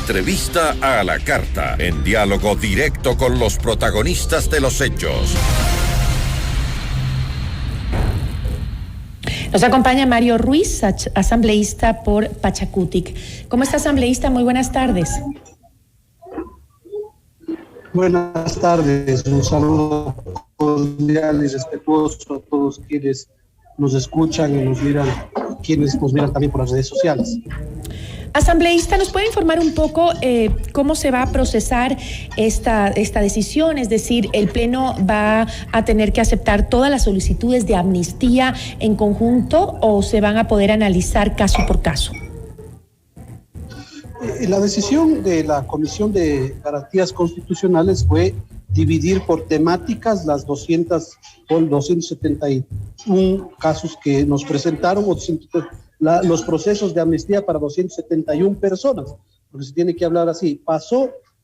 Entrevista a la carta, en diálogo directo con los protagonistas de los hechos. Nos acompaña Mario Ruiz, asambleísta por Pachacutic. ¿Cómo está, asambleísta? Muy buenas tardes. Buenas tardes, un saludo cordial y respetuoso a todos quienes nos escuchan y nos miran, quienes nos miran también por las redes sociales. Asambleísta, ¿nos puede informar un poco cómo se va a procesar esta decisión? Es decir, ¿el Pleno va a tener que aceptar todas las solicitudes de amnistía en conjunto o se van a poder analizar caso por caso? La decisión de la Comisión de Garantías Constitucionales fue dividir por temáticas las 271 casos que nos presentaron, los procesos de amnistía para 271 personas, porque se tiene que hablar así.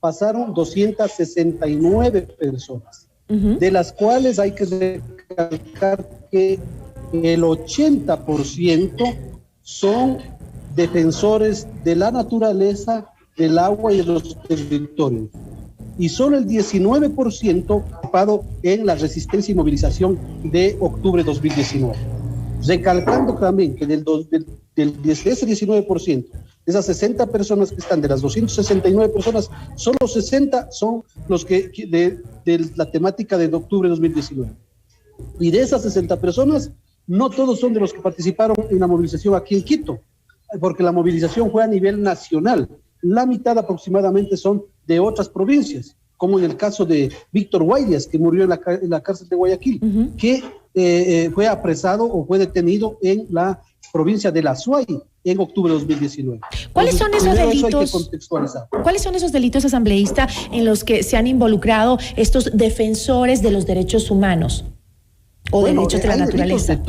Pasaron 269 personas, de las cuales hay que recalcar que el 80% son defensores de la naturaleza, del agua y de los territorios. Y solo el 19% ocupado en la resistencia y movilización de octubre de 2019. Recalcando también que de ese 19%, de esas 60 personas que están, de las 269 personas, solo 60 son los que de la temática de octubre de 2019. Y de esas 60 personas, no todos son de los que participaron en la movilización aquí en Quito, porque la movilización fue a nivel nacional. La mitad aproximadamente son de otras provincias, como en el caso de Víctor Guayas, que murió en la cárcel de Guayaquil, que fue apresado o fue detenido en la provincia de La Suay en octubre de 2019. ¿Cuáles son esos delitos? ¿Cuáles son esos delitos, asambleísta, en los que se han involucrado estos defensores de los derechos humanos o derechos de la naturaleza?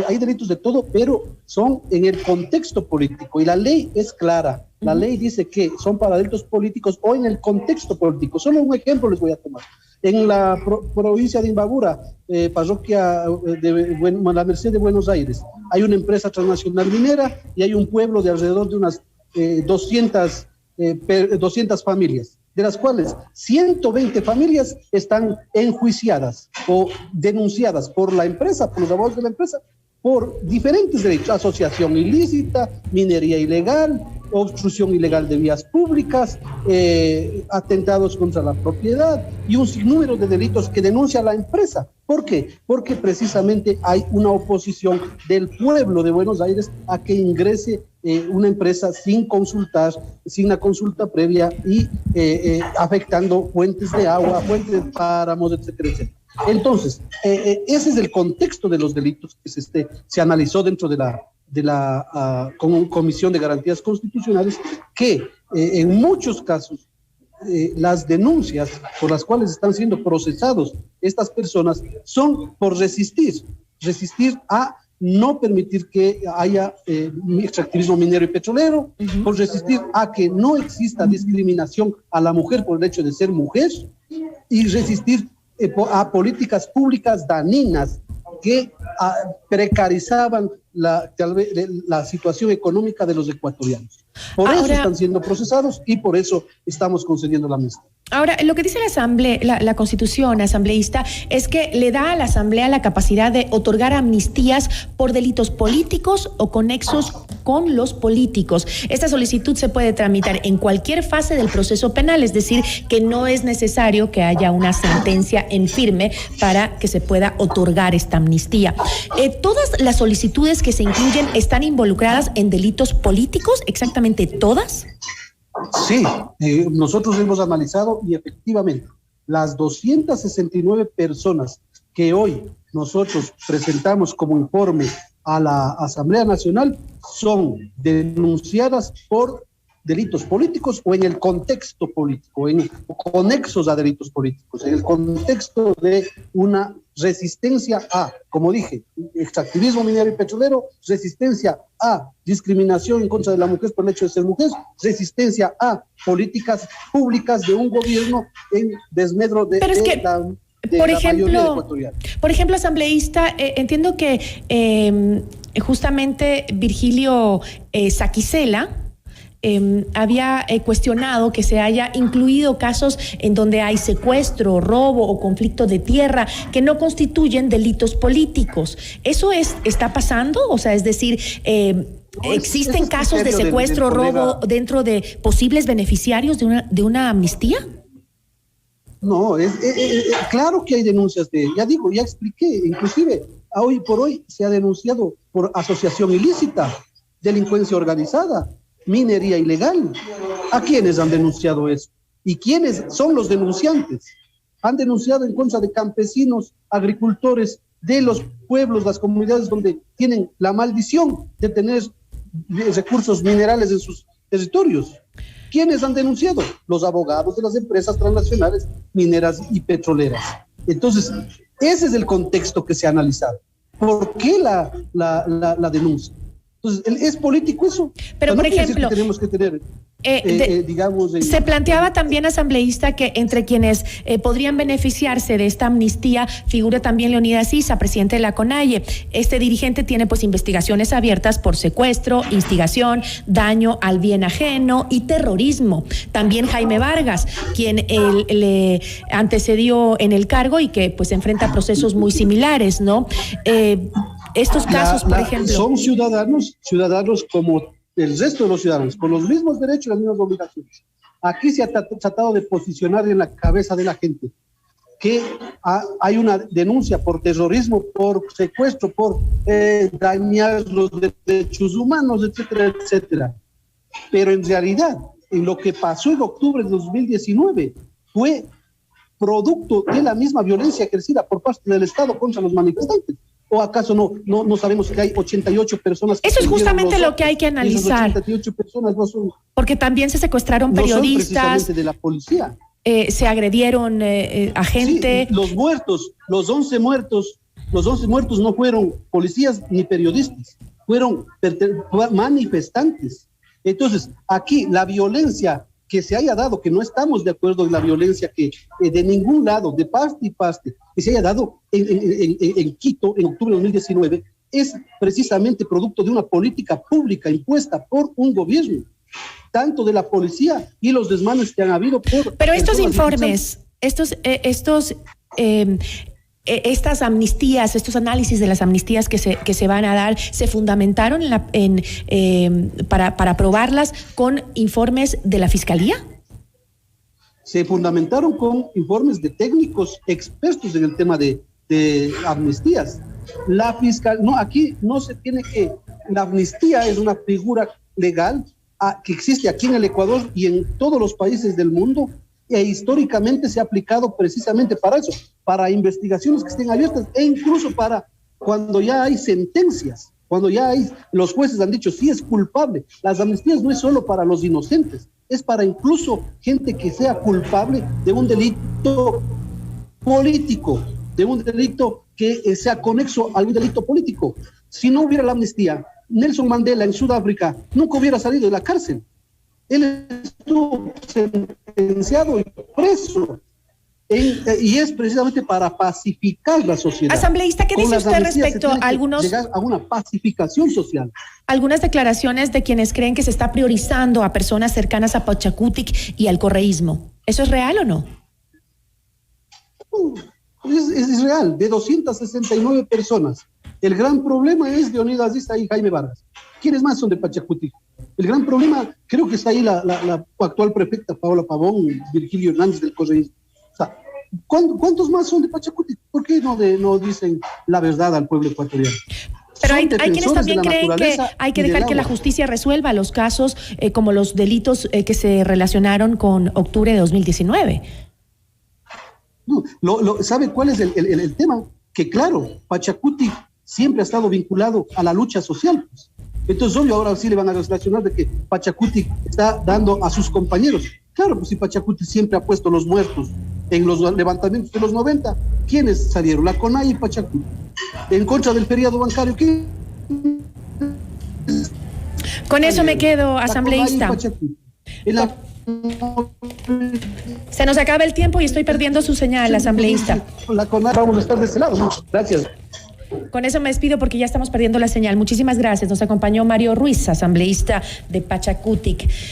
Hay delitos de todo, pero son en el contexto político y la ley es clara. La ley dice que son para delitos políticos o en el contexto político. Solo un ejemplo les voy a tomar. En la provincia de Imbabura, parroquia de la Merced de Buenos Aires, hay una empresa transnacional minera y hay un pueblo de alrededor de unas 200 familias, de las cuales 120 familias están enjuiciadas o denunciadas por la empresa, por los abogados de la empresa, por diferentes delitos: asociación ilícita, minería ilegal, obstrucción ilegal de vías públicas, atentados contra la propiedad y un sinnúmero de delitos que denuncia la empresa. ¿Por qué? Porque precisamente hay una oposición del pueblo de Buenos Aires a que ingrese una empresa sin consultar, sin la consulta previa y afectando fuentes de agua, fuentes de páramos, etcétera, etcétera. Entonces, ese es el contexto de los delitos que se analizó dentro de la Comisión de Garantías Constitucionales, que en muchos casos las denuncias por las cuales están siendo procesados estas personas son por resistir a no permitir que haya extractivismo minero y petrolero, por resistir a que no exista discriminación a la mujer por el hecho de ser mujer, y resistir a políticas públicas dañinas que precarizaban la situación económica de los ecuatorianos. Por eso están siendo procesados y por eso estamos concediendo la amnistía. Ahora, lo que dice la Constitución, asambleísta, es que le da a la Asamblea la capacidad de otorgar amnistías por delitos políticos o conexos con los políticos. Esta solicitud se puede tramitar en cualquier fase del proceso penal, es decir, que no es necesario que haya una sentencia en firme para que se pueda otorgar esta amnistía. ¿Todas las solicitudes que se incluyen están involucradas en delitos políticos? ¿Exactamente todas? Sí, nosotros hemos analizado y efectivamente las 269 personas que hoy nosotros presentamos como informe a la Asamblea Nacional son denunciadas por delitos políticos o en el contexto político, o conexos a delitos políticos, en el contexto de una resistencia a, como dije, extractivismo minero y petrolero, resistencia a discriminación en contra de la mujer por el hecho de ser mujer, resistencia a políticas públicas de un gobierno en desmedro de por ejemplo, asambleísta, entiendo que justamente Virgilio Saquicela había cuestionado que se haya incluido casos en donde hay secuestro, robo o conflicto de tierra que no constituyen delitos políticos. ¿Eso está pasando? O sea, es decir, ¿existen casos de secuestro o robo dentro de posibles beneficiarios de una amnistía? No, claro que hay denuncias ya digo, ya expliqué, inclusive hoy por hoy se ha denunciado por asociación ilícita, delincuencia organizada, minería ilegal. ¿A quiénes han denunciado eso? ¿Y quiénes son los denunciantes? Han denunciado en contra de campesinos, agricultores de los pueblos, las comunidades donde tienen la maldición de tener recursos minerales en sus territorios. ¿Quiénes han denunciado? Los abogados de las empresas transnacionales mineras y petroleras. Entonces, ese es el contexto que se ha analizado. ¿Por qué la denuncia? Entonces, ¿es político eso? Pero, por ejemplo, que tenemos que tener, digamos... Se planteaba también, asambleísta, que entre quienes podrían beneficiarse de esta amnistía figura también Leonidas Issa, presidente de la CONAIE. Este dirigente tiene pues investigaciones abiertas por secuestro, instigación, daño al bien ajeno y terrorismo. También Jaime Vargas, quien le antecedió en el cargo y que pues enfrenta procesos muy similares, ¿no? Estos casos, por ejemplo... Son ciudadanos como el resto de los ciudadanos, con los mismos derechos y las mismas obligaciones. Aquí se ha tratado de posicionar en la cabeza de la gente que hay una denuncia por terrorismo, por secuestro, por dañar los derechos humanos, etcétera, etcétera. Pero en realidad, en lo que pasó en octubre de 2019 fue producto de la misma violencia ejercida por parte del Estado contra los manifestantes. ¿O acaso no sabemos que hay 88 personas? Eso es justamente lo que hay que analizar. 88 personas no son... Porque también se secuestraron periodistas. No son precisamente de la policía. Se agredieron a gente. Sí, los 11 muertos no fueron policías ni periodistas, fueron manifestantes. Entonces, aquí la violencia que se haya dado, que no estamos de acuerdo en la violencia que de ningún lado, de parte y parte, que se haya dado en Quito en octubre de 2019, es precisamente producto de una política pública impuesta por un gobierno, tanto de la policía y los desmanes que han habido por... Pero estos informes, estas amnistías, estos análisis de las amnistías que se van a dar, se fundamentaron para aprobarlas con informes de la Fiscalía. Se fundamentaron con informes de técnicos expertos en el tema de amnistías. La fiscal, no, aquí no se tiene que... La amnistía es una figura legal que existe aquí en el Ecuador y en todos los países del mundo, e históricamente se ha aplicado precisamente para eso, para investigaciones que estén abiertas e incluso para cuando ya hay sentencias, cuando ya los jueces han dicho sí es culpable. Las amnistías no es solo para los inocentes, es para incluso gente que sea culpable de un delito político, de un delito que sea conexo a algún delito político. Si no hubiera la amnistía, Nelson Mandela en Sudáfrica nunca hubiera salido de la cárcel. Él estuvo sentenciado y preso. Y es precisamente para pacificar la sociedad. Asambleísta, ¿qué dice usted respecto a llegar a una pacificación social? Algunas declaraciones de quienes creen que se está priorizando a personas cercanas a Pachacutic y al correísmo. ¿Eso es real o no? Es real, de 269 personas. El gran problema es Leonidas Issa y Jaime Vargas. ¿Quiénes más son de Pachacutic? El gran problema, creo que está ahí la actual prefecta Paola Pavón, Virgilio Hernández del correísmo. O sea, ¿cuántos más son de Pachacutic? ¿Por qué no dicen la verdad al pueblo ecuatoriano? Pero hay quienes también creen que hay que dejar que la justicia resuelva los casos como los delitos que se relacionaron con octubre de 2019. No, ¿sabe cuál es el tema? Que claro, Pachacutic siempre ha estado vinculado a la lucha social, pues. Entonces, obvio, ahora sí le van a relacionar de que Pachacutic está dando a sus compañeros. Claro, pues si Pachacutic siempre ha puesto los muertos en los levantamientos de los 90, ¿quiénes salieron? La CONAIE y Pachacutic. En contra del feriado bancario, ¿qué? Con eso me quedo, asambleísta. Se nos acaba el tiempo y estoy perdiendo su señal, asambleísta. La CONAIE, vamos a estar de este lado. Muchas gracias. Con eso me despido porque ya estamos perdiendo la señal. Muchísimas gracias. Nos acompañó Mario Ruiz, asambleísta de Pachacutic.